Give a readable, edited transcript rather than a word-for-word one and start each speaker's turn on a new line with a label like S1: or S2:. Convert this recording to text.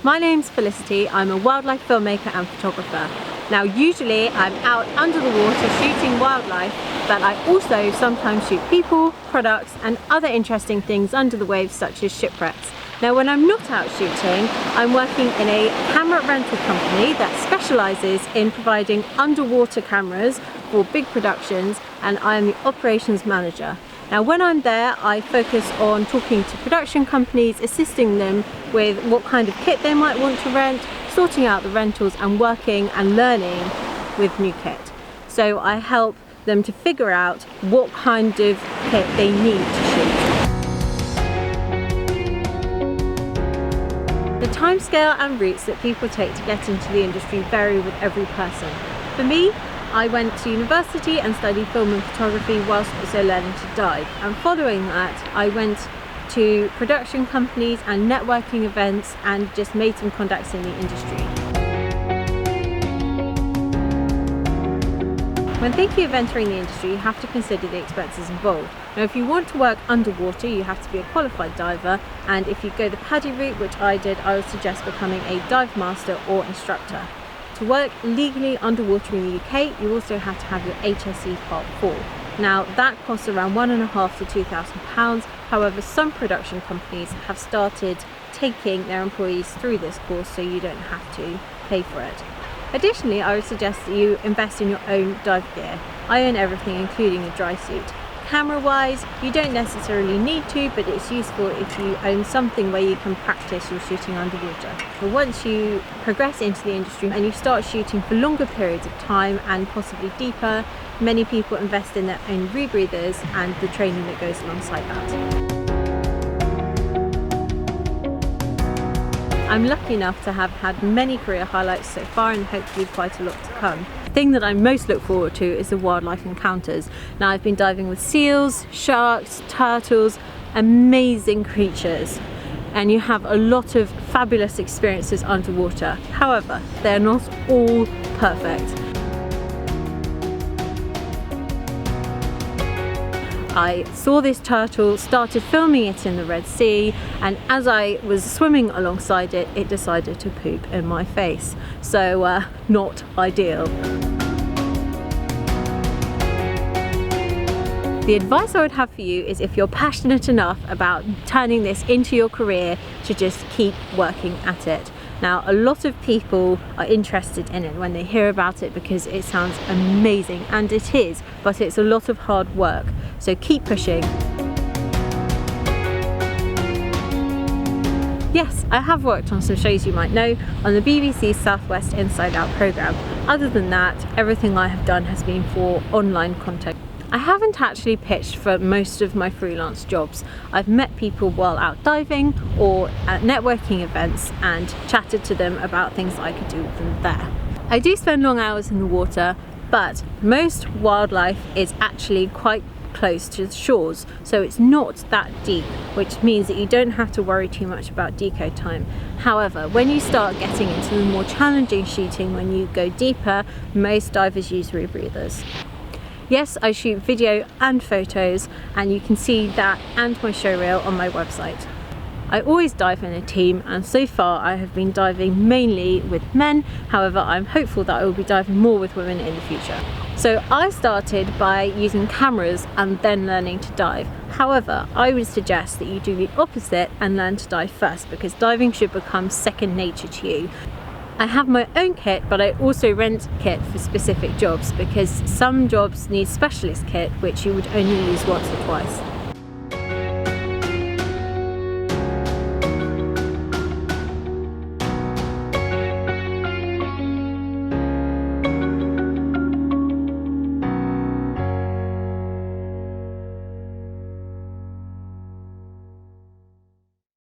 S1: My name's Felicity. I'm a wildlife filmmaker and photographer. Now usually I'm out under the water shooting wildlife, but I also sometimes shoot people, products and other interesting things under the waves such as shipwrecks. Now when I'm not out shooting, I'm working in a camera rental company that specialises in providing underwater cameras for big productions, and I am the operations manager. Now when I'm there, I focus on talking to production companies, assisting them with what kind of kit they might want to rent, sorting out the rentals and working and learning with new kit. So I help them to figure out what kind of kit they need to shoot. The timescale and routes that people take to get into the industry vary with every person. For me, I went to university and studied film and photography whilst also learning to dive, and following that I went to production companies and networking events and just made some contacts in the industry. When thinking of entering the industry, you have to consider the expenses involved. Now if you want to work underwater, you have to be a qualified diver, and if you go the PADI route, which I did, I would suggest becoming a dive master or instructor. To work legally underwater in the UK, you also have to have your HSE Part 4. Now that costs around £1,500 to £2,000. However, some production companies have started taking their employees through this course, so you don't have to pay for it. Additionally, I would suggest that you invest in your own dive gear. I own everything, including a dry suit. Camera-wise, you don't necessarily need to, but it's useful if you own something where you can practice your shooting underwater. But once you progress into the industry and you start shooting for longer periods of time and possibly deeper, many people invest in their own rebreathers and the training that goes alongside that. I'm lucky enough to have had many career highlights so far and hopefully quite a lot to come. The thing that I most look forward to is the wildlife encounters. Now I've been diving with seals, sharks, turtles, amazing creatures, and you have a lot of fabulous experiences underwater. However, they're not all perfect. I saw this turtle, started filming it in the Red Sea, and as I was swimming alongside it, it decided to poop in my face. So not ideal. The advice I would have for you is, if you're passionate enough about turning this into your career, to just keep working at it. Now, a lot of people are interested in it when they hear about it because it sounds amazing, and it is, but it's a lot of hard work. So keep pushing. Yes, I have worked on some shows you might know on the BBC's Southwest Inside Out programme. Other than that, everything I have done has been for online content. I haven't actually pitched for most of my freelance jobs. I've met people while out diving or at networking events and chatted to them about things I could do with them there. I do spend long hours in the water, but most wildlife is actually quite close to the shores, so it's not that deep, which means that you don't have to worry too much about deco time. However, when you start getting into the more challenging shooting, when you go deeper, most divers use rebreathers. Yes, I shoot video and photos, and you can see that and my show reel on my website. I always dive in a team, and so far I have been diving mainly with men. However, I'm hopeful that I will be diving more with women in the future. So I started by using cameras and then learning to dive. However, I would suggest that you do the opposite and learn to dive first, because diving should become second nature to you. I have my own kit, but I also rent kit for specific jobs, because some jobs need specialist kit which you would only use once or twice.